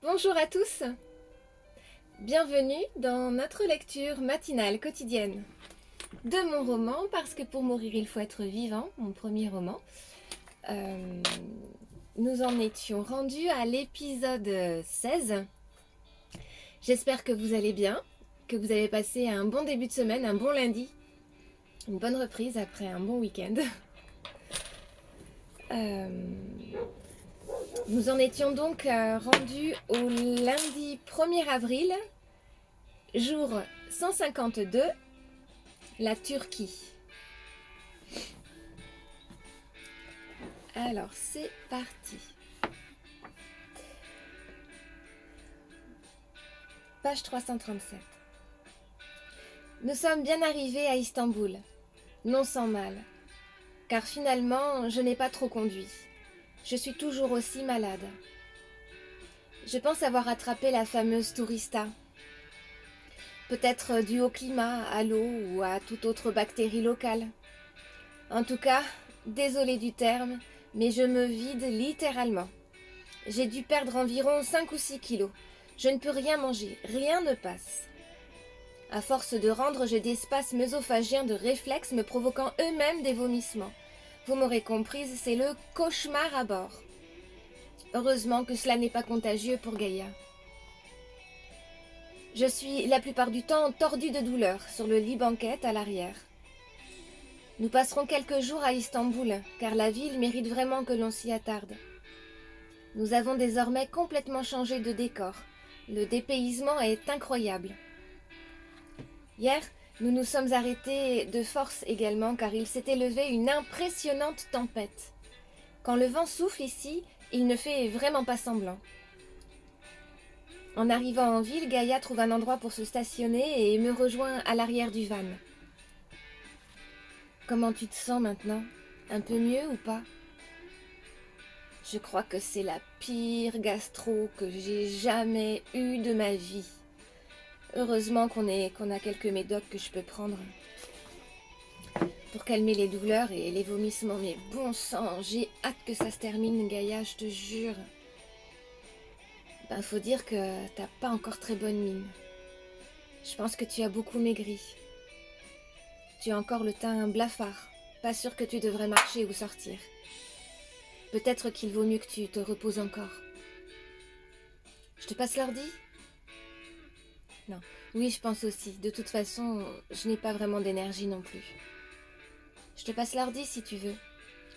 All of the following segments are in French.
Bonjour à tous, bienvenue dans notre lecture matinale quotidienne de mon roman Parce que pour mourir il faut être vivant, mon premier roman. Nous en étions rendus à l'épisode 16. J'espère que vous allez bien, que vous avez passé un bon début de semaine, un bon lundi, une bonne reprise après un bon week-end. Nous en étions donc rendus au lundi 1er avril, jour 152, la Turquie. Alors c'est parti. Page 337. Nous sommes bien arrivés à Istanbul, non sans mal, car finalement je n'ai pas trop conduit. Je suis toujours aussi malade. Je pense avoir attrapé la fameuse tourista. Peut-être dû au climat, à l'eau ou à toute autre bactérie locale. En tout cas, désolée du terme, mais je me vide littéralement. J'ai dû perdre environ 5 ou 6 kilos. Je ne peux rien manger, rien ne passe. À force de rendre, j'ai des spasmes œsophagiens de réflexes me provoquant eux-mêmes des vomissements. Vous m'aurez comprise, c'est le cauchemar à bord. Heureusement que cela n'est pas contagieux pour Gaïa. Je suis la plupart du temps tordue de douleur sur le lit banquette à l'arrière. Nous passerons quelques jours à Istanbul, car la ville mérite vraiment que l'on s'y attarde. Nous avons désormais complètement changé de décor. Le dépaysement est incroyable. Hier, nous nous sommes arrêtés de force également, car il s'était levé une impressionnante tempête. Quand le vent souffle ici, il ne fait vraiment pas semblant. En arrivant en ville, Gaïa trouve un endroit pour se stationner et me rejoint à l'arrière du van. Comment tu te sens maintenant? Un peu mieux ou pas? Je crois que c'est la pire gastro que j'ai jamais eue de ma vie. Heureusement qu'on a quelques médocs que je peux prendre pour calmer les douleurs et les vomissements. Mais bon sang, j'ai hâte que ça se termine, Gaïa, je te jure. Faut dire que t'as pas encore très bonne mine. Je pense que tu as beaucoup maigri. Tu as encore le teint blafard. Pas sûr que tu devrais marcher ou sortir. Peut-être qu'il vaut mieux que tu te reposes encore. Je te passe l'ordi? Non. Oui, je pense aussi. De toute façon, je n'ai pas vraiment d'énergie non plus. Je te passe l'ordi si tu veux.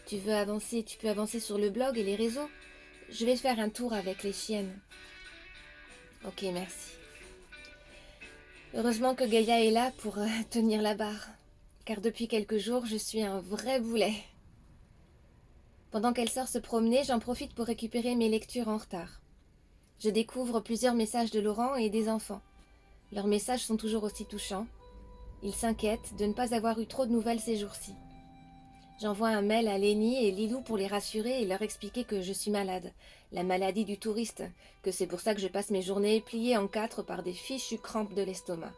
Tu veux avancer, tu peux avancer sur le blog et les réseaux. Je vais faire un tour avec les chiennes. Ok, merci. Heureusement que Gaïa est là pour tenir la barre. Car depuis quelques jours, je suis un vrai boulet. Pendant qu'elle sort se promener, j'en profite pour récupérer mes lectures en retard. Je découvre plusieurs messages de Laurent et des enfants. Leurs messages sont toujours aussi touchants. Ils s'inquiètent de ne pas avoir eu trop de nouvelles ces jours-ci. J'envoie un mail à Lénie et Lilou pour les rassurer et leur expliquer que je suis malade, la maladie du touriste, que c'est pour ça que je passe mes journées pliées en 4 par des fichues crampes de l'estomac.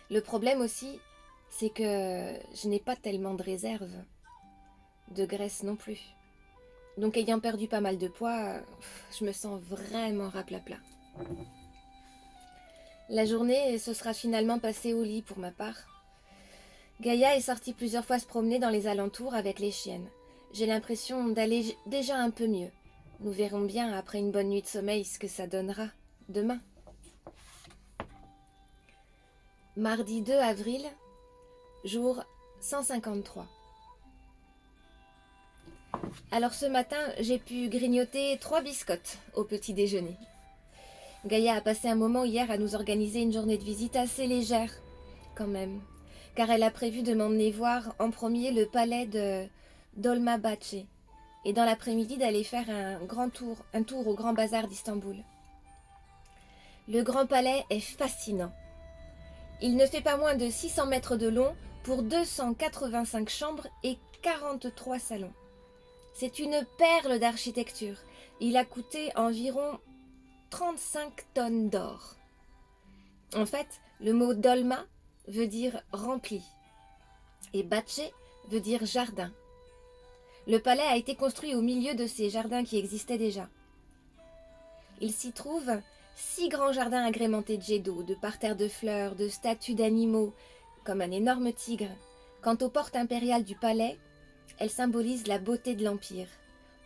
Le problème aussi, c'est que je n'ai pas tellement de réserve, de graisse non plus. Donc ayant perdu pas mal de poids, je me sens vraiment raplapla. La journée se sera finalement passée au lit pour ma part. Gaïa est sortie plusieurs fois se promener dans les alentours avec les chiennes. J'ai l'impression d'aller déjà un peu mieux. Nous verrons bien après une bonne nuit de sommeil ce que ça donnera demain. Mardi 2 avril, jour 153. Alors ce matin, j'ai pu grignoter 3 biscottes au petit déjeuner. Gaïa a passé un moment hier à nous organiser une journée de visite assez légère, quand même, car elle a prévu de m'emmener voir en premier le palais de Dolmabahçe et dans l'après-midi d'aller faire un tour au Grand Bazar d'Istanbul. Le Grand Palais est fascinant. Il ne fait pas moins de 600 mètres de long pour 285 chambres et 43 salons. C'est une perle d'architecture. Il a coûté environ 35 tonnes d'or. En fait, le mot dolma veut dire rempli et bache veut dire jardin. Le palais a été construit au milieu de ces jardins qui existaient déjà. Il s'y trouve 6 grands jardins agrémentés de jets d'eau, de parterres de fleurs, de statues d'animaux, comme un énorme tigre. Quant aux portes impériales du palais, elles symbolisent la beauté de l'Empire.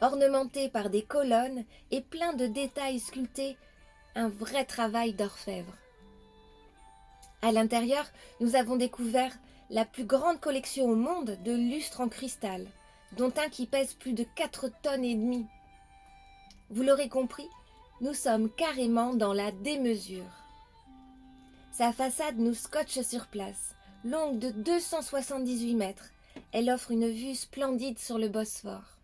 Ornementées par des colonnes et plein de détails sculptés, un vrai travail d'orfèvre. À l'intérieur, nous avons découvert la plus grande collection au monde de lustres en cristal, dont un qui pèse plus de 4,5 tonnes. Vous l'aurez compris, nous sommes carrément dans la démesure. Sa façade nous scotche sur place, longue de 278 mètres. Elle offre une vue splendide sur le Bosphore.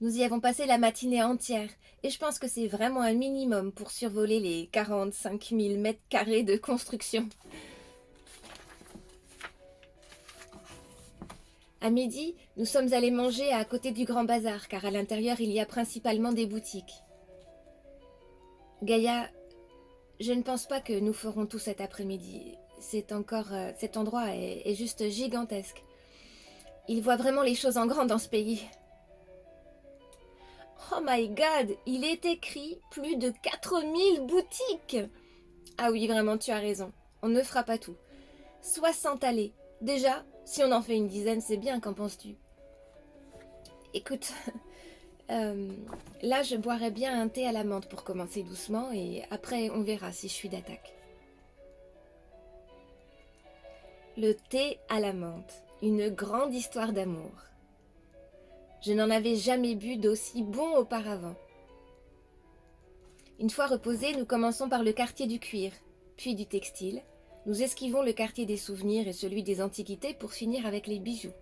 Nous y avons passé la matinée entière, et je pense que c'est vraiment un minimum pour survoler les 45 000 mètres carrés de construction. À midi, nous sommes allés manger à côté du Grand Bazar, car à l'intérieur, il y a principalement des boutiques. Gaïa, je ne pense pas que nous ferons tout cet après-midi. Cet endroit est juste gigantesque. Il voit vraiment les choses en grand dans ce pays. Oh my god, il est écrit plus de 4000 boutiques. Ah oui, vraiment, tu as raison. On ne fera pas tout. 60 allées. Déjà, si on en fait une dizaine, c'est bien, qu'en penses-tu? Écoute, là je boirais bien un thé à la menthe pour commencer doucement et après on verra si je suis d'attaque. Le thé à la menthe, une grande histoire d'amour. Je n'en avais jamais bu d'aussi bon auparavant. Une fois reposés, nous commençons par le quartier du cuir, puis du textile. Nous esquivons le quartier des souvenirs et celui des antiquités pour finir avec les bijoux.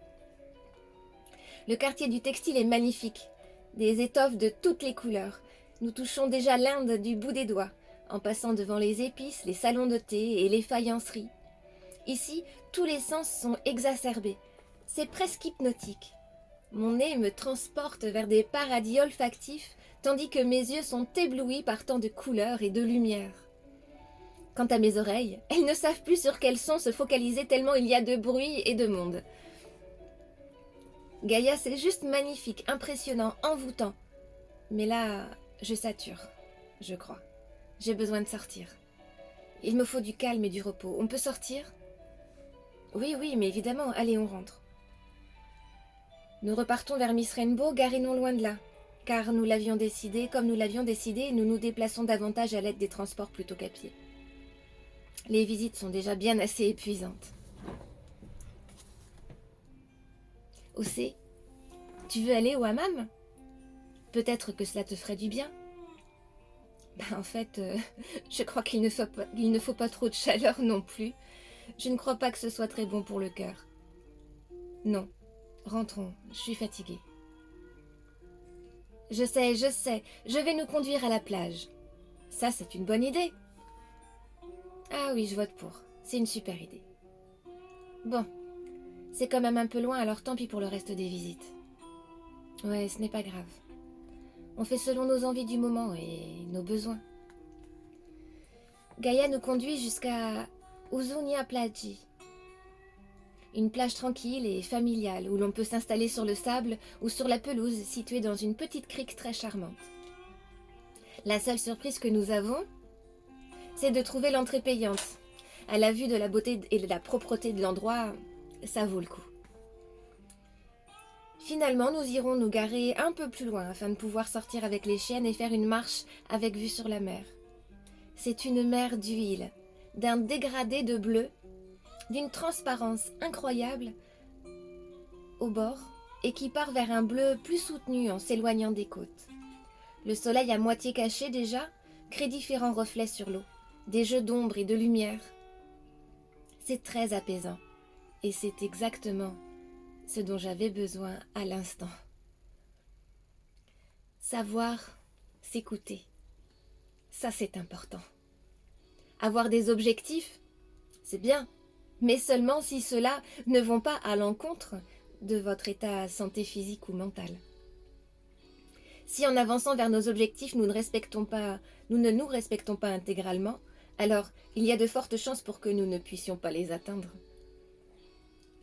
Le quartier du textile est magnifique, des étoffes de toutes les couleurs. Nous touchons déjà l'Inde du bout des doigts, en passant devant les épices, les salons de thé et les faïenceries. Ici, tous les sens sont exacerbés. C'est presque hypnotique. Mon nez me transporte vers des paradis olfactifs, tandis que mes yeux sont éblouis par tant de couleurs et de lumière. Quant à mes oreilles, elles ne savent plus sur quels sons se focaliser tellement il y a de bruit et de monde. Gaïa, c'est juste magnifique, impressionnant, envoûtant. Mais là, je sature, je crois. J'ai besoin de sortir. Il me faut du calme et du repos. On peut sortir? Oui, mais évidemment, allez, on rentre. Nous repartons vers Miss Rainbow, garée non loin de là. Car comme nous l'avions décidé, nous nous déplaçons davantage à l'aide des transports plutôt qu'à pied. Les visites sont déjà bien assez épuisantes. Océ, tu veux aller au hammam? Peut-être que cela te ferait du bien. En fait, je crois qu'il ne faut pas trop de chaleur non plus. Je ne crois pas que ce soit très bon pour le cœur. Non, rentrons, je suis fatiguée. Je sais, je vais nous conduire à la plage. Ça, c'est une bonne idée. Ah oui, je vote pour. C'est une super idée. Bon, c'est quand même un peu loin, alors tant pis pour le reste des visites. Ouais, ce n'est pas grave. On fait selon nos envies du moment et nos besoins. Gaïa nous conduit jusqu'à Uzunia Plaji. Une plage tranquille et familiale où l'on peut s'installer sur le sable ou sur la pelouse située dans une petite crique très charmante. La seule surprise que nous avons, c'est de trouver l'entrée payante. À la vue de la beauté et de la propreté de l'endroit, ça vaut le coup. Finalement, nous irons nous garer un peu plus loin afin de pouvoir sortir avec les chiennes et faire une marche avec vue sur la mer. C'est une mer d'huile, d'un dégradé de bleu, d'une transparence incroyable au bord et qui part vers un bleu plus soutenu en s'éloignant des côtes. Le soleil à moitié caché déjà crée différents reflets sur l'eau, des jeux d'ombre et de lumière. C'est très apaisant et c'est exactement ce dont j'avais besoin à l'instant. Savoir s'écouter, ça c'est important. Avoir des objectifs, c'est bien, mais seulement si ceux-là ne vont pas à l'encontre de votre état de santé physique ou mental. Si en avançant vers nos objectifs, nous ne nous respectons pas intégralement, alors il y a de fortes chances pour que nous ne puissions pas les atteindre.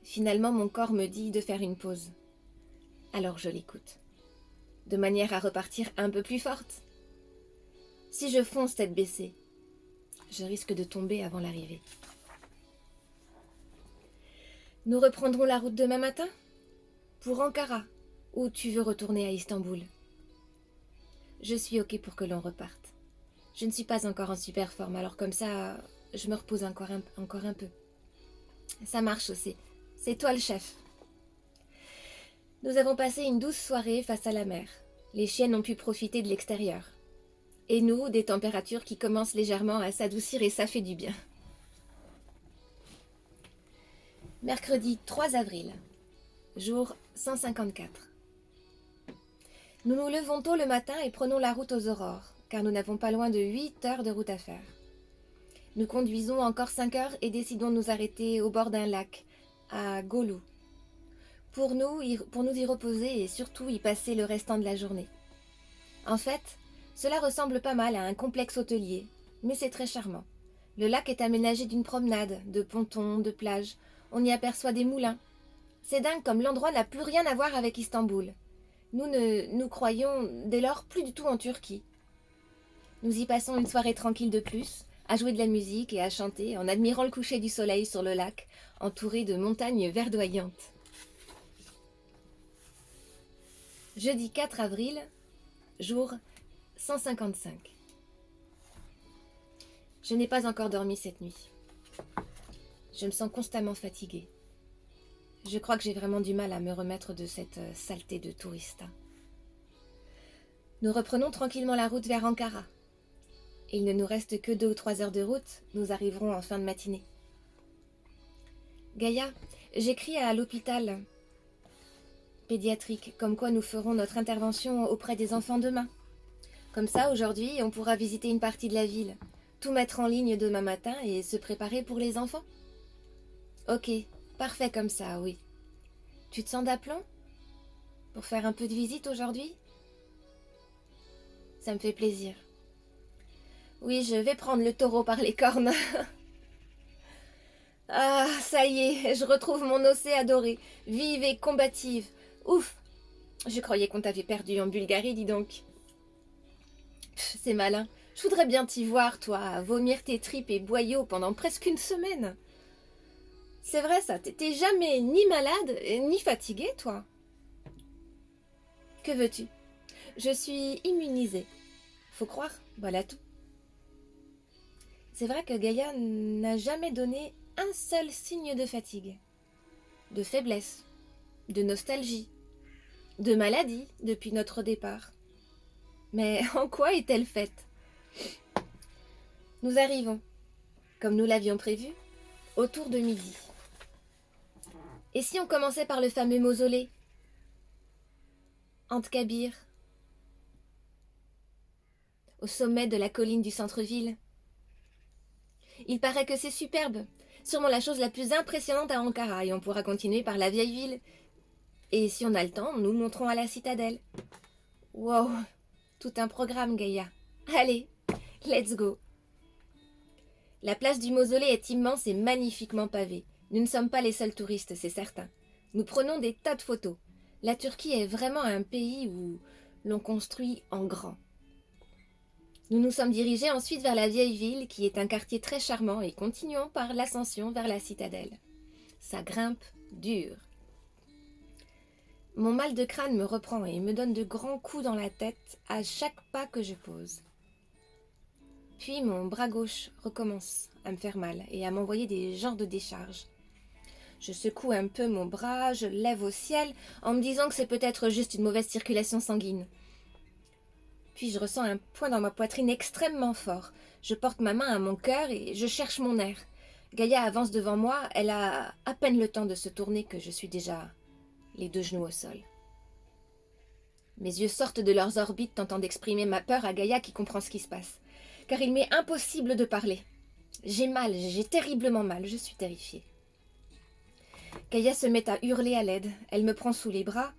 Finalement, mon corps me dit de faire une pause. Alors je l'écoute. de manière à repartir un peu plus forte. Si je fonce tête baissée, je risque de tomber avant l'arrivée. Nous reprendrons la route demain matin pour Ankara, ou tu veux retourner à Istanbul? Je suis ok pour que l'on reparte. Je ne suis pas encore en super forme, alors comme ça, je me repose encore un peu. Ça marche aussi. C'est toi le chef. Nous avons passé une douce soirée face à la mer. Les chiennes ont pu profiter de l'extérieur. Et nous, des températures qui commencent légèrement à s'adoucir et ça fait du bien. Mercredi 3 avril, jour 154. Nous nous levons tôt le matin et prenons la route aux aurores, car nous n'avons pas loin de 8 heures de route à faire. Nous conduisons encore 5 heures et décidons de nous arrêter au bord d'un lac, à Golu, pour nous y reposer et surtout y passer le restant de la journée. En fait, cela ressemble pas mal à un complexe hôtelier, mais c'est très charmant. Le lac est aménagé d'une promenade, de pontons, de plages. On y aperçoit des moulins. C'est dingue comme l'endroit n'a plus rien à voir avec Istanbul. Nous ne nous croyons dès lors plus du tout en Turquie. Nous y passons une soirée tranquille de plus, à jouer de la musique et à chanter en admirant le coucher du soleil sur le lac, entouré de montagnes verdoyantes. Jeudi 4 avril, jour 155. Je n'ai pas encore dormi cette nuit. Je me sens constamment fatiguée. Je crois que j'ai vraiment du mal à me remettre de cette saleté de tourista. Nous reprenons tranquillement la route vers Ankara. Il ne nous reste que 2 ou 3 heures de route, nous arriverons en fin de matinée. Gaïa, j'écris à l'hôpital pédiatrique, comme quoi nous ferons notre intervention auprès des enfants demain. Comme ça, aujourd'hui, on pourra visiter une partie de la ville, tout mettre en ligne demain matin et se préparer pour les enfants. Ok, parfait comme ça, oui. Tu te sens d'aplomb? Pour faire un peu de visite aujourd'hui? Ça me fait plaisir. Oui, je vais prendre le taureau par les cornes. Ah, ça y est, je retrouve mon Océ adoré, vive et combative. Ouf, je croyais qu'on t'avait perdu en Bulgarie, dis donc. C'est malin. Je voudrais bien t'y voir, toi, vomir tes tripes et boyaux pendant presque une semaine. C'est vrai ça, t'es jamais ni malade, ni fatigué, toi. Que veux-tu? Je suis immunisée. Faut croire, voilà tout. C'est vrai que Gaïa n'a jamais donné un seul signe de fatigue, de faiblesse, de nostalgie, de maladie depuis notre départ. Mais en quoi est-elle faite? Nous arrivons, comme nous l'avions prévu, autour de midi. Et si on commençait par le fameux mausolée, Ant Kabir, au sommet de la colline du centre-ville? Il paraît que c'est superbe, sûrement la chose la plus impressionnante à Ankara, et on pourra continuer par la vieille ville. Et si on a le temps, nous monterons à la citadelle. Wow, tout un programme, Gaïa. Allez, let's go. La place du mausolée est immense et magnifiquement pavée. Nous ne sommes pas les seuls touristes, c'est certain. Nous prenons des tas de photos. La Turquie est vraiment un pays où l'on construit en grand. Nous nous sommes dirigés ensuite vers la vieille ville, qui est un quartier très charmant, et continuons par l'ascension vers la citadelle. Ça grimpe dur. Mon mal de crâne me reprend et me donne de grands coups dans la tête à chaque pas que je pose. Puis mon bras gauche recommence à me faire mal et à m'envoyer des genres de décharges. Je secoue un peu mon bras, je le lève au ciel en me disant que c'est peut-être juste une mauvaise circulation sanguine. Puis je ressens un poids dans ma poitrine extrêmement fort. Je porte ma main à mon cœur et je cherche mon air. Gaïa avance devant moi, elle a à peine le temps de se tourner que je suis déjà les 2 genoux au sol. Mes yeux sortent de leurs orbites tentant d'exprimer ma peur à Gaïa qui comprend ce qui se passe. Car il m'est impossible de parler. J'ai mal, j'ai terriblement mal, je suis terrifiée. Gaïa se met à hurler à l'aide. Elle me prend sous les bras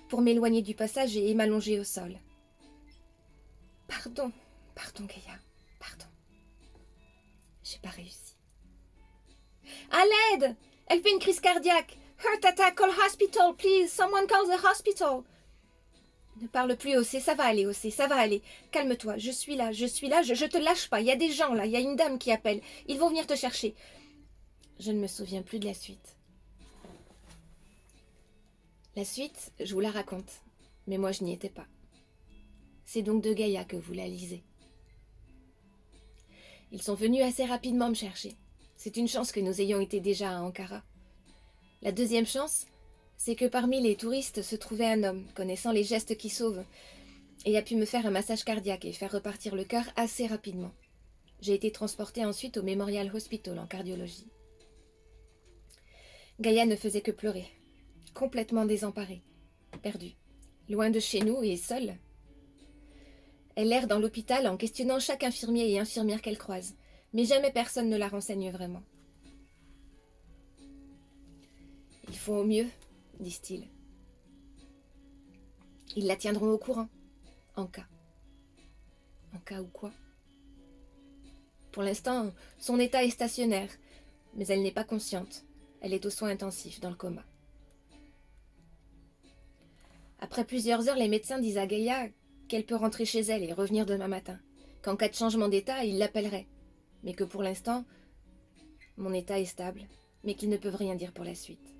pour m'éloigner du passage et m'allonger au sol. Pardon, Gaïa, pardon. J'ai pas réussi. À l'aide! Elle fait une crise cardiaque! Heart attack, call hospital, please! Someone call the hospital! Ne parle plus, Océ, ça va aller, Océ, ça va aller. Calme-toi, je suis là, je te lâche pas. Il y a des gens là, il y a une dame qui appelle. Ils vont venir te chercher. Je ne me souviens plus de la suite. La suite, je vous la raconte, mais moi je n'y étais pas. C'est donc de Gaïa que vous la lisez. Ils sont venus assez rapidement me chercher. C'est une chance que nous ayons été déjà à Ankara. La deuxième chance, c'est que parmi les touristes se trouvait un homme, connaissant les gestes qui sauvent, et a pu me faire un massage cardiaque et faire repartir le cœur assez rapidement. J'ai été transportée ensuite au Memorial Hospital en cardiologie. Gaïa ne faisait que pleurer, complètement désemparée, perdue, loin de chez nous et seule. Elle erre dans l'hôpital en questionnant chaque infirmier et infirmière qu'elle croise, mais jamais personne ne la renseigne vraiment. Ils font au mieux, disent-ils. Ils la tiendront au courant, en cas. En cas où quoi? Pour l'instant, son état est stationnaire, mais elle n'est pas consciente. Elle est aux soins intensifs, dans le coma. Après plusieurs heures, les médecins disent à Gaïa qu'elle peut rentrer chez elle et revenir demain matin, qu'en cas de changement d'état, ils l'appelleraient, mais que pour l'instant, mon état est stable, mais qu'ils ne peuvent rien dire pour la suite.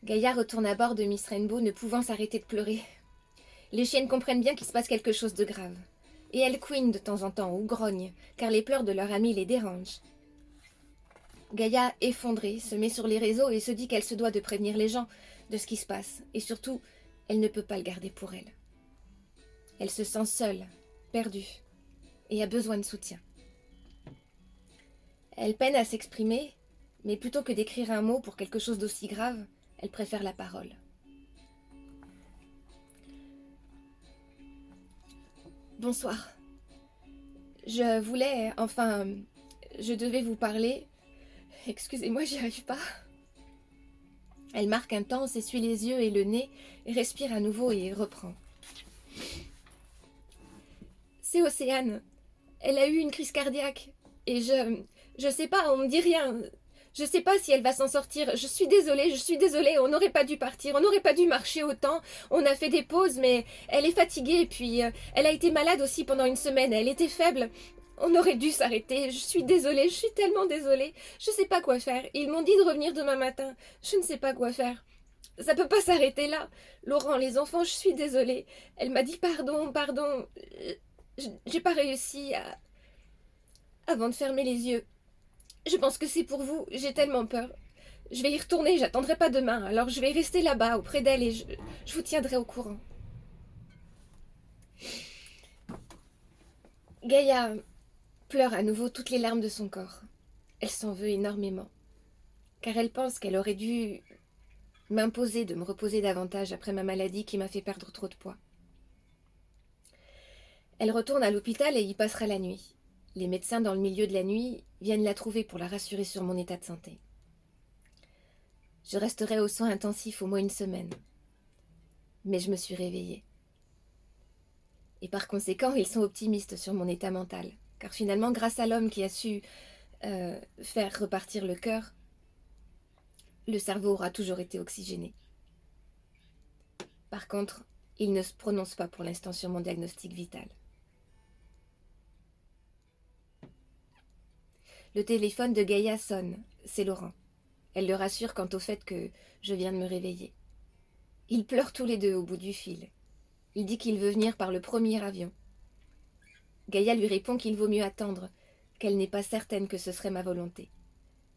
Gaïa retourne à bord de Miss Rainbow, ne pouvant s'arrêter de pleurer. Les chiennes comprennent bien qu'il se passe quelque chose de grave, et elles couinent de temps en temps ou grognent, car les pleurs de leur amie les dérangent. Gaïa, effondrée, se met sur les réseaux et se dit qu'elle se doit de prévenir les gens de ce qui se passe, et surtout, elle ne peut pas le garder pour elle. Elle se sent seule, perdue, et a besoin de soutien. Elle peine à s'exprimer, mais plutôt que d'écrire un mot pour quelque chose d'aussi grave, elle préfère la parole. Bonsoir. Je devais vous parler. Excusez-moi, j'y arrive pas. Elle marque un temps, s'essuie les yeux et le nez, respire à nouveau et reprend. C'est Océane. Elle a eu une crise cardiaque. Et je sais pas, on me dit rien. Je sais pas si elle va s'en sortir. Je suis désolée, on n'aurait pas dû partir, on n'aurait pas dû marcher autant. On a fait des pauses, mais elle est fatiguée, et puis elle a été malade aussi pendant une semaine, elle était faible. On aurait dû s'arrêter, je suis désolée, je suis tellement désolée. Je sais pas quoi faire. Ils m'ont dit de revenir demain matin. Je ne sais pas quoi faire. Ça peut pas s'arrêter là. Laurent, les enfants, je suis désolée. Elle m'a dit pardon. J'ai pas réussi avant de fermer les yeux. Je pense que c'est pour vous, j'ai tellement peur. Je vais y retourner, j'attendrai pas demain, alors je vais rester là-bas, auprès d'elle, et je vous tiendrai au courant. Gaïa pleure à nouveau toutes les larmes de son corps. Elle s'en veut énormément, car elle pense qu'elle aurait dû m'imposer de me reposer davantage après ma maladie qui m'a fait perdre trop de poids. Elle retourne à l'hôpital et y passera la nuit. Les médecins dans le milieu de la nuit viennent la trouver pour la rassurer sur mon état de santé. Je resterai aux soins intensifs au moins une semaine. Mais je me suis réveillée. Et par conséquent, ils sont optimistes sur mon état mental, car finalement, grâce à l'homme qui a su faire repartir le cœur, le cerveau aura toujours été oxygéné. Par contre, il ne se prononce pas pour l'instant sur mon diagnostic vital. Le téléphone de Gaïa sonne, c'est Laurent. Elle le rassure quant au fait que je viens de me réveiller. Ils pleurent tous les deux au bout du fil. Il dit qu'il veut venir par le premier avion. Gaïa lui répond qu'il vaut mieux attendre, qu'elle n'est pas certaine que ce serait ma volonté.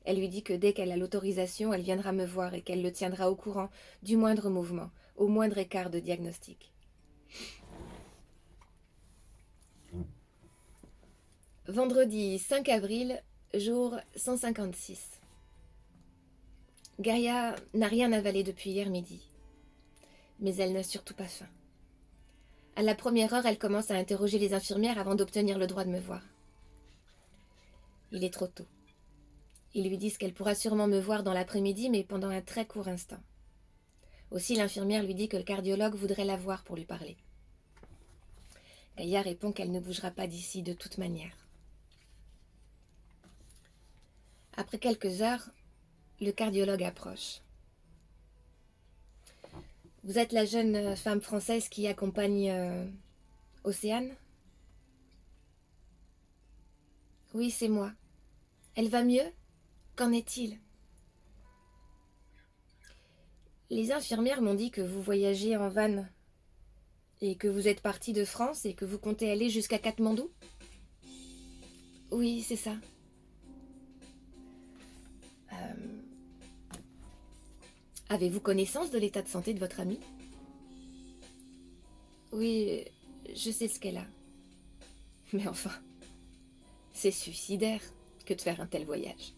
Elle lui dit que dès qu'elle a l'autorisation, elle viendra me voir et qu'elle le tiendra au courant du moindre mouvement, au moindre écart de diagnostic. Vendredi 5 avril, jour 156. Gaïa n'a rien avalé depuis hier midi. Mais elle n'a surtout pas faim. À la première heure, elle commence à interroger les infirmières avant d'obtenir le droit de me voir. Il est trop tôt. Ils lui disent qu'elle pourra sûrement me voir dans l'après-midi, mais pendant un très court instant. Aussi, l'infirmière lui dit que le cardiologue voudrait la voir pour lui parler. Gaïa répond qu'elle ne bougera pas d'ici de toute manière. Après quelques heures, le cardiologue approche. « Vous êtes la jeune femme française qui accompagne Océane? Oui, c'est moi. Elle va mieux? Qu'en est-il? Les infirmières m'ont dit que vous voyagez en van et que vous êtes partie de France et que vous comptez aller jusqu'à Katmandou? Oui, c'est ça. Avez-vous connaissance de l'état de santé de votre amie? Oui, je sais ce qu'elle a. Mais enfin, c'est suicidaire que de faire un tel voyage.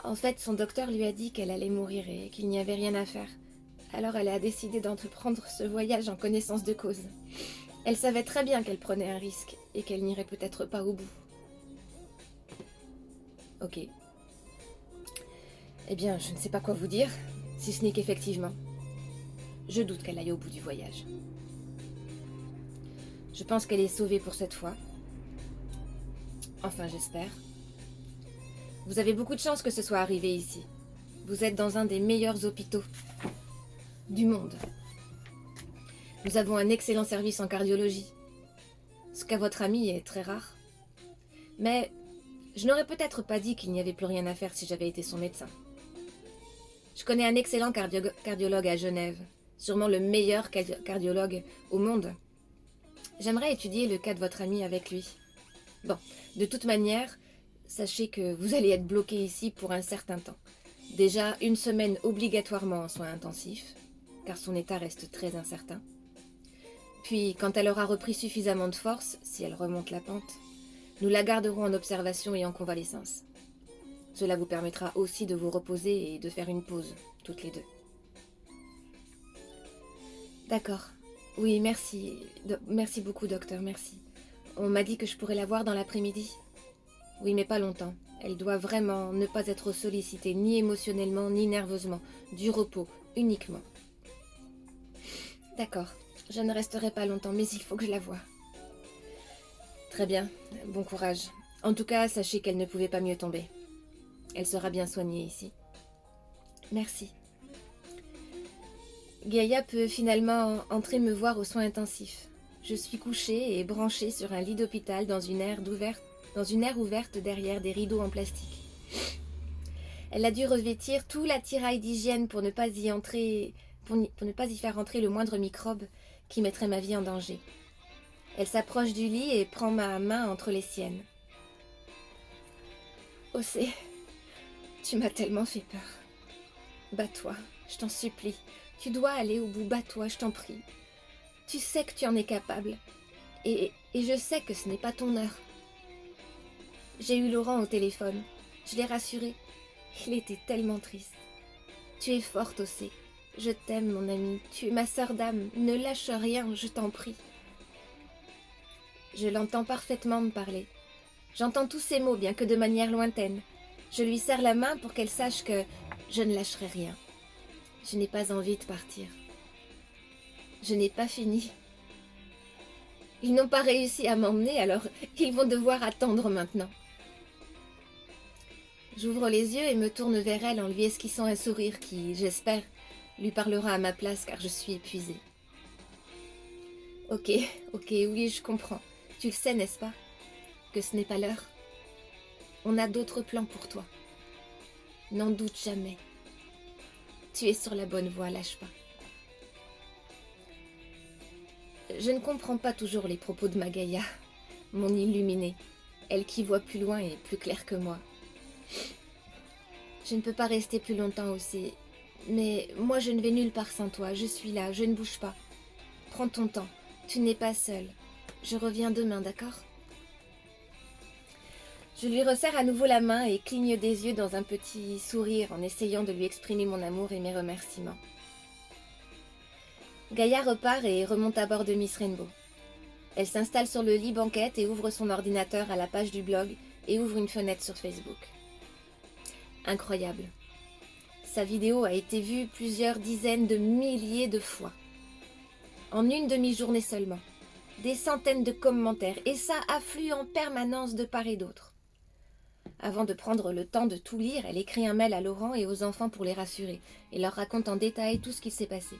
En fait, son docteur lui a dit qu'elle allait mourir et qu'il n'y avait rien à faire. Alors elle a décidé d'entreprendre ce voyage en connaissance de cause. Elle savait très bien qu'elle prenait un risque et qu'elle n'irait peut-être pas au bout. Ok. Eh bien, je ne sais pas quoi vous dire, si ce n'est qu'effectivement, je doute qu'elle aille au bout du voyage. Je pense qu'elle est sauvée pour cette fois. Enfin, j'espère. Vous avez beaucoup de chance que ce soit arrivé ici. Vous êtes dans un des meilleurs hôpitaux du monde. Nous avons un excellent service en cardiologie. Ce qu'a votre ami est très rare. Mais je n'aurais peut-être pas dit qu'il n'y avait plus rien à faire si j'avais été son médecin. Je connais un excellent cardiologue à Genève, sûrement le meilleur cardiologue au monde. J'aimerais étudier le cas de votre ami avec lui. Bon, de toute manière, sachez que vous allez être bloqué ici pour un certain temps. Déjà 1 semaine obligatoirement en soins intensifs, car son état reste très incertain. Puis, quand elle aura repris suffisamment de force, si elle remonte la pente, nous la garderons en observation et en convalescence. Cela vous permettra aussi de vous reposer et de faire une pause, toutes les deux. D'accord. Oui, merci. Merci beaucoup, docteur, merci. On m'a dit que je pourrais la voir dans l'après-midi. Oui, mais pas longtemps. Elle doit vraiment ne pas être sollicitée, ni émotionnellement, ni nerveusement. Du repos, uniquement. D'accord. Je ne resterai pas longtemps, mais il faut que je la voie. Très bien. Bon courage. En tout cas, sachez qu'elle ne pouvait pas mieux tomber. Elle sera bien soignée ici. Merci. Gaïa peut finalement entrer me voir aux soins intensifs. Je suis couchée et branchée sur un lit d'hôpital dans une aire ouverte derrière des rideaux en plastique. Elle a dû revêtir tout l'attirail d'hygiène pour ne pas y faire entrer le moindre microbe qui mettrait ma vie en danger. Elle s'approche du lit et prend ma main entre les siennes. Océ, tu m'as tellement fait peur. Bats-toi, je t'en supplie. Tu dois aller au bout, bats-toi, je t'en prie. Tu sais que tu en es capable. Et je sais que ce n'est pas ton heure. J'ai eu Laurent au téléphone. Je l'ai rassuré. Il était tellement triste. Tu es forte, Océ. Je t'aime, mon ami. Tu es ma sœur d'âme. Ne lâche rien, je t'en prie. Je l'entends parfaitement me parler. J'entends tous ces mots, bien que de manière lointaine. Je lui serre la main pour qu'elle sache que je ne lâcherai rien. Je n'ai pas envie de partir. Je n'ai pas fini. Ils n'ont pas réussi à m'emmener, alors ils vont devoir attendre maintenant. J'ouvre les yeux et me tourne vers elle en lui esquissant un sourire qui, j'espère, lui parlera à ma place car je suis épuisée. Ok, oui, je comprends. Tu le sais, n'est-ce pas? Que ce n'est pas l'heure. On a d'autres plans pour toi. N'en doute jamais. Tu es sur la bonne voie, lâche pas. Je ne comprends pas toujours les propos de ma Gaïa, mon illuminée, elle qui voit plus loin et plus clair que moi. Je ne peux pas rester plus longtemps aussi, mais moi je ne vais nulle part sans toi, je suis là, je ne bouge pas. Prends ton temps, tu n'es pas seule. Je reviens demain, d'accord? Je lui resserre à nouveau la main et cligne des yeux dans un petit sourire en essayant de lui exprimer mon amour et mes remerciements. Gaïa repart et remonte à bord de Miss Rainbow. Elle s'installe sur le lit banquette et ouvre son ordinateur à la page du blog et ouvre une fenêtre sur Facebook. Incroyable. Sa vidéo a été vue plusieurs dizaines de milliers de fois. En une demi-journée seulement. Des centaines de commentaires et ça afflue en permanence de part et d'autre. Avant de prendre le temps de tout lire, elle écrit un mail à Laurent et aux enfants pour les rassurer, et leur raconte en détail tout ce qui s'est passé.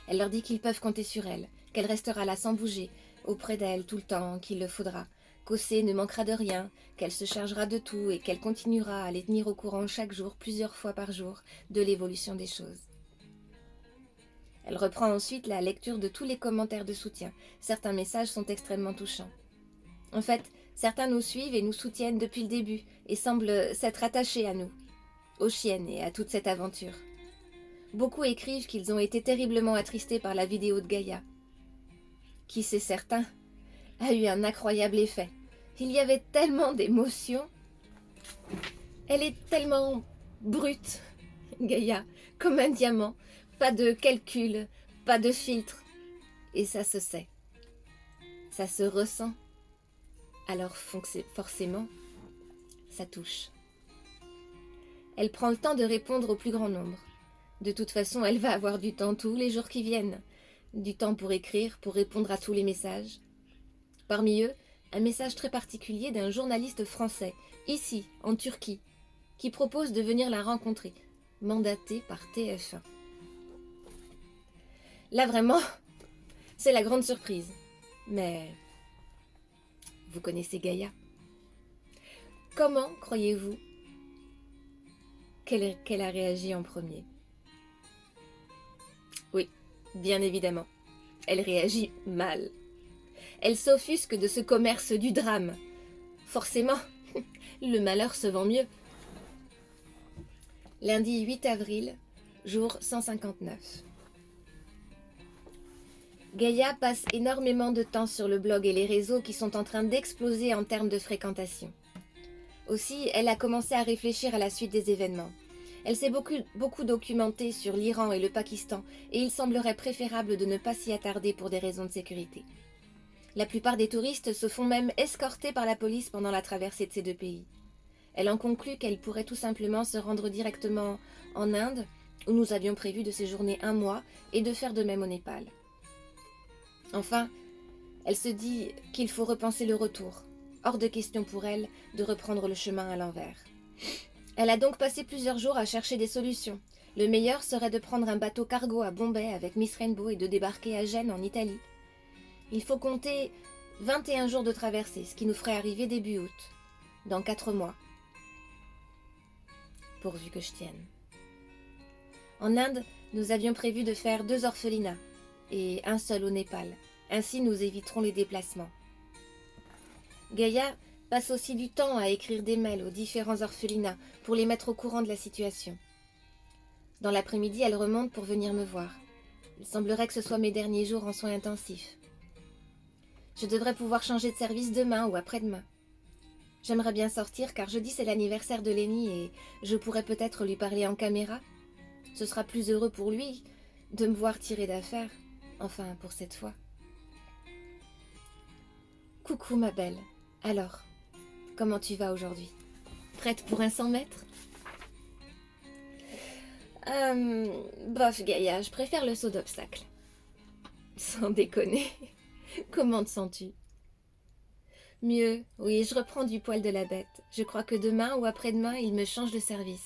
Elle leur dit qu'ils peuvent compter sur elle, qu'elle restera là sans bouger, auprès d'elle tout le temps qu'il le faudra, qu'Océ ne manquera de rien, qu'elle se chargera de tout et qu'elle continuera à les tenir au courant chaque jour, plusieurs fois par jour, de l'évolution des choses. Elle reprend ensuite la lecture de tous les commentaires de soutien. Certains messages sont extrêmement touchants. En fait, certains nous suivent et nous soutiennent depuis le début et semblent s'être attachés à nous, aux chiennes et à toute cette aventure. Beaucoup écrivent qu'ils ont été terriblement attristés par la vidéo de Gaïa, qui, c'est certain, a eu un incroyable effet. Il y avait tellement d'émotions. Elle est tellement brute, Gaïa, comme un diamant. Pas de calcul, pas de filtre. Et ça se sait. Ça se ressent. Alors forcément, ça touche. Elle prend le temps de répondre au plus grand nombre. De toute façon, elle va avoir du temps tous les jours qui viennent. Du temps pour écrire, pour répondre à tous les messages. Parmi eux, un message très particulier d'un journaliste français, ici, en Turquie, qui propose de venir la rencontrer, mandaté par TF1. Là, vraiment, c'est la grande surprise. Mais vous connaissez Gaïa. Comment croyez-vous qu'elle a réagi en premier? Oui, bien évidemment. Elle réagit mal. Elle s'offusque de ce commerce du drame. Forcément, le malheur se vend mieux. Lundi 8 avril, jour 159. Gaïa passe énormément de temps sur le blog et les réseaux qui sont en train d'exploser en termes de fréquentation. Aussi, elle a commencé à réfléchir à la suite des événements. Elle s'est beaucoup documentée sur l'Iran et le Pakistan et il semblerait préférable de ne pas s'y attarder pour des raisons de sécurité. La plupart des touristes se font même escorter par la police pendant la traversée de ces deux pays. Elle en conclut qu'elle pourrait tout simplement se rendre directement en Inde, où nous avions prévu de séjourner 1 mois, et de faire de même au Népal. Enfin, elle se dit qu'il faut repenser le retour. Hors de question pour elle de reprendre le chemin à l'envers. Elle a donc passé plusieurs jours à chercher des solutions. Le meilleur serait de prendre un bateau cargo à Bombay avec Miss Rainbow et de débarquer à Gênes en Italie. Il faut compter 21 jours de traversée, ce qui nous ferait arriver début août, dans 4 mois. Pourvu que je tienne. En Inde, nous avions prévu de faire 2 orphelinats et un seul au Népal. Ainsi, nous éviterons les déplacements. Gaïa passe aussi du temps à écrire des mails aux différents orphelinats pour les mettre au courant de la situation. Dans l'après-midi, elle remonte pour venir me voir. Il semblerait que ce soit mes derniers jours en soins intensifs. Je devrais pouvoir changer de service demain ou après-demain. J'aimerais bien sortir car jeudi c'est l'anniversaire de Lenny et je pourrais peut-être lui parler en caméra. Ce sera plus heureux pour lui de me voir tirer d'affaire. Enfin, pour cette fois. Coucou ma belle. Alors, comment tu vas aujourd'hui? Prête pour un 100 mètres? Bof Gaïa, je préfère le saut d'obstacle. Sans déconner. Comment te sens-tu? Mieux, oui, je reprends du poil de la bête. Je crois que demain ou après-demain, il me change de service.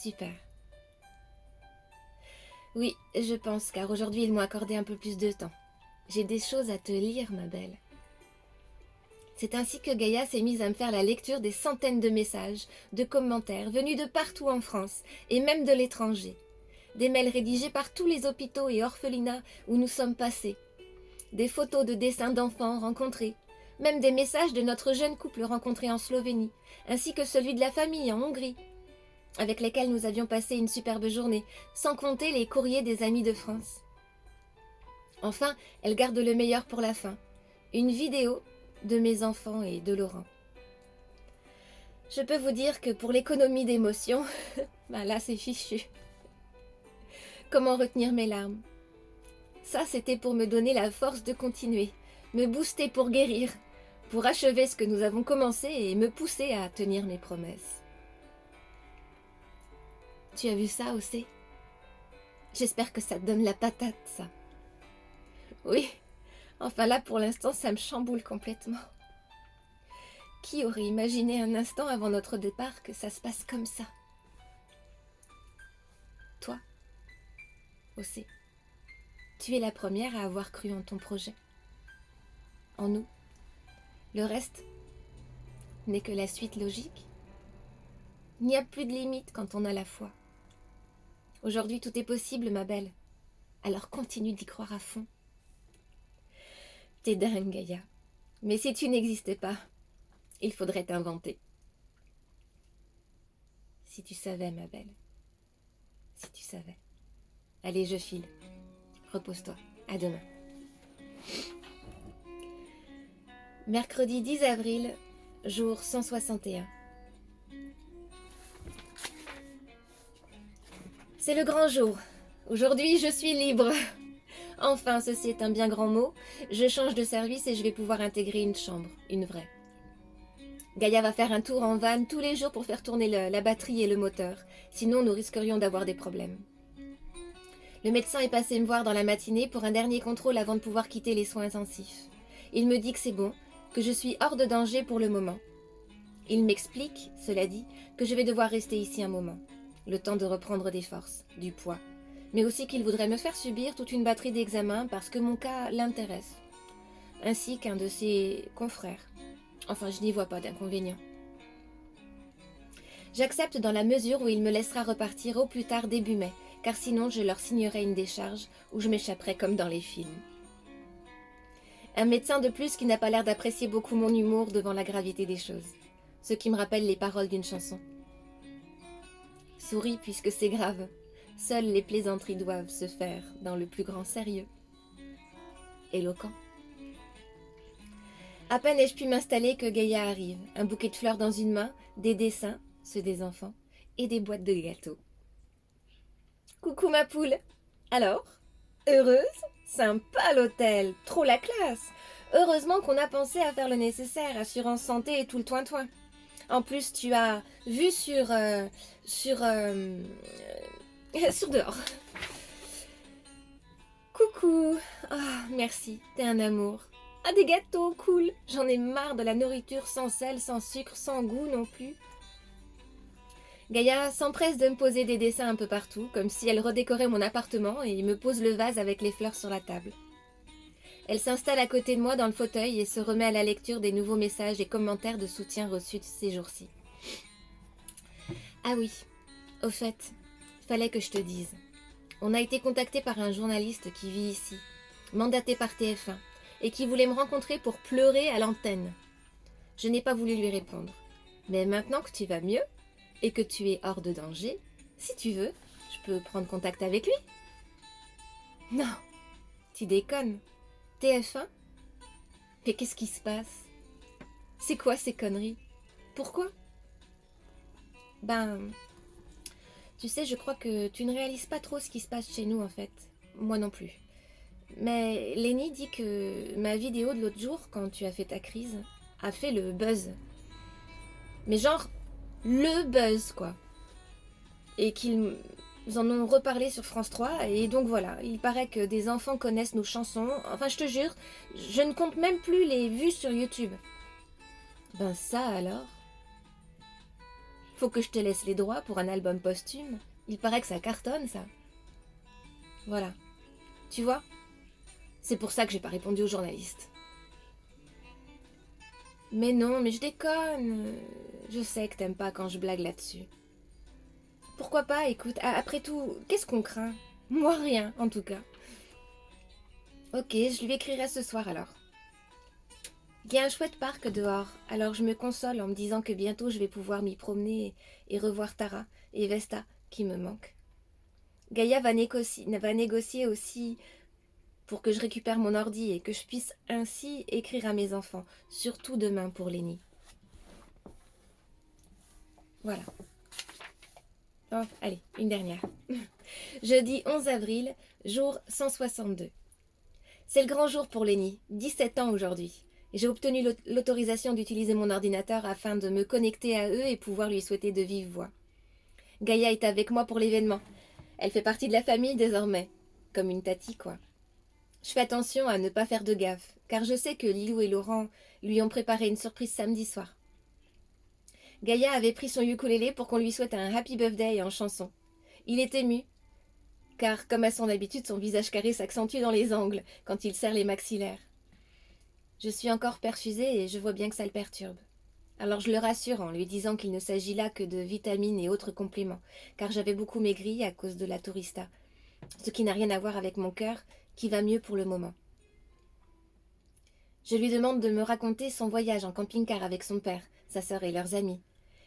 Super. Oui, je pense, car aujourd'hui, ils m'ont accordé un peu plus de temps. J'ai des choses à te lire, ma belle. C'est ainsi que Gaïa s'est mise à me faire la lecture des centaines de messages, de commentaires, venus de partout en France, et même de l'étranger. Des mails rédigés par tous les hôpitaux et orphelinats où nous sommes passés. Des photos de dessins d'enfants rencontrés, même des messages de notre jeune couple rencontré en Slovénie, ainsi que celui de la famille en Hongrie, avec lesquels nous avions passé une superbe journée, sans compter les courriers des amis de France. Enfin, elle garde le meilleur pour la fin, une vidéo de mes enfants et de Laurent. Je peux vous dire que pour l'économie d'émotions, là c'est fichu. Comment retenir mes larmes? Ça, c'était pour me donner la force de continuer, me booster pour guérir, pour achever ce que nous avons commencé et me pousser à tenir mes promesses. Tu as vu ça, Océ? J'espère que ça te donne la patate, ça. Oui, enfin là, pour l'instant, ça me chamboule complètement. Qui aurait imaginé un instant avant notre départ que ça se passe comme ça? Toi aussi. Tu es la première à avoir cru en ton projet. En nous. Le reste n'est que la suite logique. Il n'y a plus de limite quand on a la foi. Aujourd'hui, tout est possible, ma belle. Alors continue d'y croire à fond. T'es dingue, Gaïa. Mais si tu n'existais pas, il faudrait t'inventer. Si tu savais, ma belle. Si tu savais. Allez, je file. Repose-toi. À demain. Mercredi 10 avril, jour 161. C'est le grand jour. Aujourd'hui, je suis libre. Enfin, ceci est un bien grand mot. Je change de service et je vais pouvoir intégrer une chambre, une vraie. Gaïa va faire un tour en van tous les jours pour faire tourner la batterie et le moteur. Sinon, nous risquerions d'avoir des problèmes. Le médecin est passé me voir dans la matinée pour un dernier contrôle avant de pouvoir quitter les soins intensifs. Il me dit que c'est bon, que je suis hors de danger pour le moment. Il m'explique, cela dit, que je vais devoir rester ici un moment. Le temps de reprendre des forces, du poids. Mais aussi qu'il voudrait me faire subir toute une batterie d'examens parce que mon cas l'intéresse. Ainsi qu'un de ses confrères. Enfin, je n'y vois pas d'inconvénient. J'accepte dans la mesure où il me laissera repartir au plus tard début mai, car sinon je leur signerai une décharge où je m'échapperai comme dans les films. Un médecin de plus qui n'a pas l'air d'apprécier beaucoup mon humour devant la gravité des choses. Ce qui me rappelle les paroles d'une chanson. Souris puisque c'est grave. Seules les plaisanteries doivent se faire dans le plus grand sérieux. Éloquent. À peine ai-je pu m'installer que Gaïa arrive, un bouquet de fleurs dans une main, des dessins, ceux des enfants, et des boîtes de gâteaux. Coucou ma poule. Alors, heureuse? Sympa l'hôtel, trop la classe. Heureusement qu'on a pensé à faire le nécessaire, assurance santé et tout le toin-toin. En plus, tu as vu sur dehors. Coucou. Ah, merci, t'es un amour. Ah, des gâteaux, cool. J'en ai marre de la nourriture sans sel, sans sucre, sans goût non plus. Gaïa s'empresse de me poser des dessins un peu partout, comme si elle redécorait mon appartement et me pose le vase avec les fleurs sur la table. Elle s'installe à côté de moi dans le fauteuil et se remet à la lecture des nouveaux messages et commentaires de soutien reçus ces jours-ci. Ah oui, au fait, fallait que je te dise. On a été contacté par un journaliste qui vit ici, mandaté par TF1, et qui voulait me rencontrer pour pleurer à l'antenne. Je n'ai pas voulu lui répondre. Mais maintenant que tu vas mieux, et que tu es hors de danger, si tu veux, je peux prendre contact avec lui. Non, tu déconnes. TF1 ? Mais qu'est-ce qui se passe ? C'est quoi ces conneries ? Pourquoi ? Ben, tu sais, je crois que tu ne réalises pas trop ce qui se passe chez nous en fait. Moi non plus. Mais Lenny dit que ma vidéo de l'autre jour, quand tu as fait ta crise, a fait le buzz. Mais genre, le buzz quoi. Et qu'ils en ont reparlé sur France 3, et donc voilà, il paraît que des enfants connaissent nos chansons. Enfin, je te jure, je ne compte même plus les vues sur YouTube. Ben ça alors ? Faut que je te laisse les droits pour un album posthume. Il paraît que ça cartonne, ça. Voilà. Tu vois ? C'est pour ça que j'ai pas répondu aux journalistes. Mais non, mais je déconne. Je sais que t'aimes pas quand je blague là-dessus. Pourquoi pas, écoute, après tout, qu'est-ce qu'on craint ? Moi rien, en tout cas. Ok, je lui écrirai ce soir alors. Il y a un chouette parc dehors, alors je me console en me disant que bientôt je vais pouvoir m'y promener et revoir Tara et Vesta qui me manquent. Gaïa va négocier aussi pour que je récupère mon ordi et que je puisse ainsi écrire à mes enfants, surtout demain pour Lenny. Voilà. Oh, allez, une dernière. Jeudi 11 avril, jour 162. C'est le grand jour pour Lenny, 17 ans aujourd'hui. J'ai obtenu l'autorisation d'utiliser mon ordinateur afin de me connecter à eux et pouvoir lui souhaiter de vive voix. Gaïa est avec moi pour l'événement. Elle fait partie de la famille désormais. Comme une tati, quoi. Je fais attention à ne pas faire de gaffe, car je sais que Lilou et Laurent lui ont préparé une surprise samedi soir. Gaïa avait pris son ukulélé pour qu'on lui souhaite un happy birthday en chanson. Il est ému, car comme à son habitude, son visage carré s'accentue dans les angles quand il serre les maxillaires. Je suis encore perfusée et je vois bien que ça le perturbe. Alors je le rassure en lui disant qu'il ne s'agit là que de vitamines et autres compléments, car j'avais beaucoup maigri à cause de la tourista, ce qui n'a rien à voir avec mon cœur, qui va mieux pour le moment. Je lui demande de me raconter son voyage en camping-car avec son père, sa sœur et leurs amis.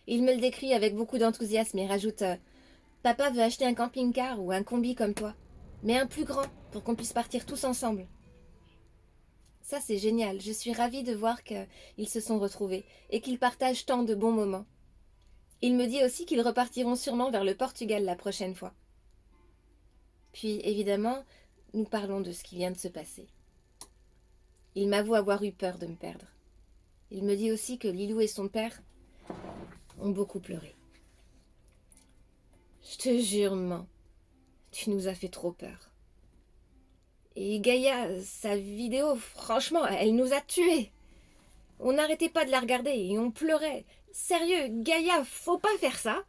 Il me le décrit avec beaucoup d'enthousiasme et rajoute Papa veut acheter un camping-car ou un combi comme toi, mais un plus grand, pour qu'on puisse partir tous ensemble. » Ça, c'est génial. Je suis ravie de voir qu'ils se sont retrouvés et qu'ils partagent tant de bons moments. Il me dit aussi qu'ils repartiront sûrement vers le Portugal la prochaine fois. Puis, évidemment, nous parlons de ce qui vient de se passer. Il m'avoue avoir eu peur de me perdre. Il me dit aussi que Lilou et son père ont beaucoup pleuré. Je te jure, maman, tu nous as fait trop peur. Et Gaïa, sa vidéo, franchement, elle nous a tués. On n'arrêtait pas de la regarder et on pleurait. Sérieux, Gaïa, faut pas faire ça.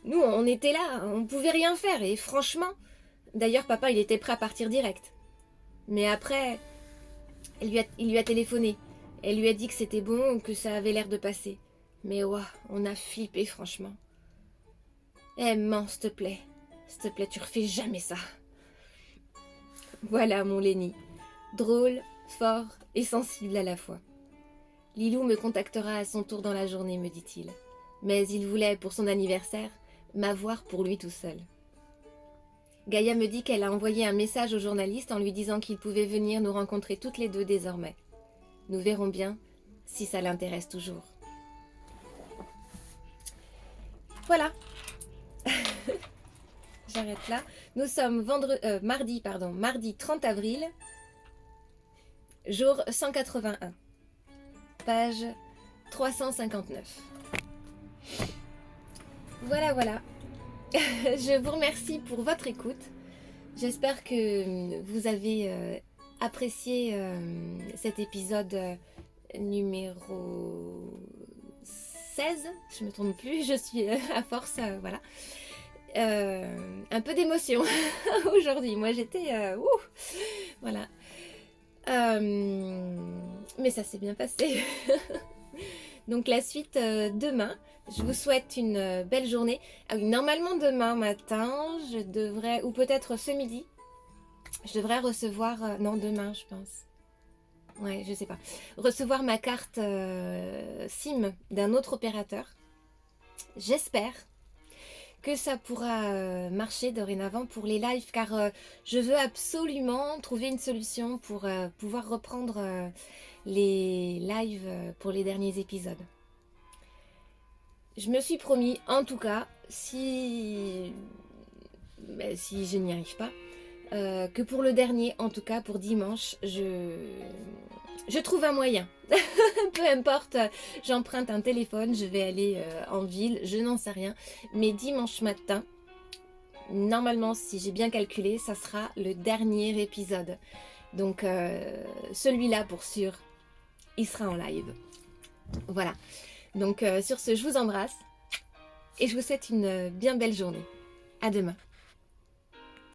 Nous, on était là, on pouvait rien faire et franchement... D'ailleurs, papa, il était prêt à partir direct. Mais après, il lui a téléphoné. Elle lui a dit que c'était bon, que ça avait l'air de passer. Mais ouah, on a flippé, franchement. Eh, maman, s'il te plaît, tu refais jamais ça. Voilà mon Lenny, drôle, fort et sensible à la fois. Lilou me contactera à son tour dans la journée, me dit-il. Mais il voulait, pour son anniversaire, m'avoir pour lui tout seul. Gaïa me dit qu'elle a envoyé un message au journaliste en lui disant qu'il pouvait venir nous rencontrer toutes les deux désormais. Nous verrons bien si ça l'intéresse toujours. Voilà. J'arrête là. Nous sommes mardi 30 avril, jour 181, page 359. Voilà. Je vous remercie pour votre écoute. J'espère que vous avez apprécié cet épisode numéro 16. Je ne me trompe plus, je suis à force, voilà. Un peu d'émotion aujourd'hui. Moi j'étais voilà. Mais ça s'est bien passé. Donc la suite demain. Je vous souhaite une belle journée. Ah oui, normalement demain matin, je devrais, ou peut-être ce midi, je devrais recevoir, non demain je pense. Ouais, je sais pas. Recevoir ma carte SIM d'un autre opérateur. J'espère que ça pourra marcher dorénavant pour les lives, car je veux absolument trouver une solution pour pouvoir reprendre les lives pour les derniers épisodes. Je me suis promis, en tout cas, si je n'y arrive pas, que pour le dernier, en tout cas pour dimanche, je trouve un moyen. Peu importe, j'emprunte un téléphone, je vais aller en ville, je n'en sais rien. Mais dimanche matin, normalement, si j'ai bien calculé, ça sera le dernier épisode. Donc celui-là, pour sûr, il sera en live. Voilà. Donc sur ce, je vous embrasse et je vous souhaite une bien belle journée. À demain.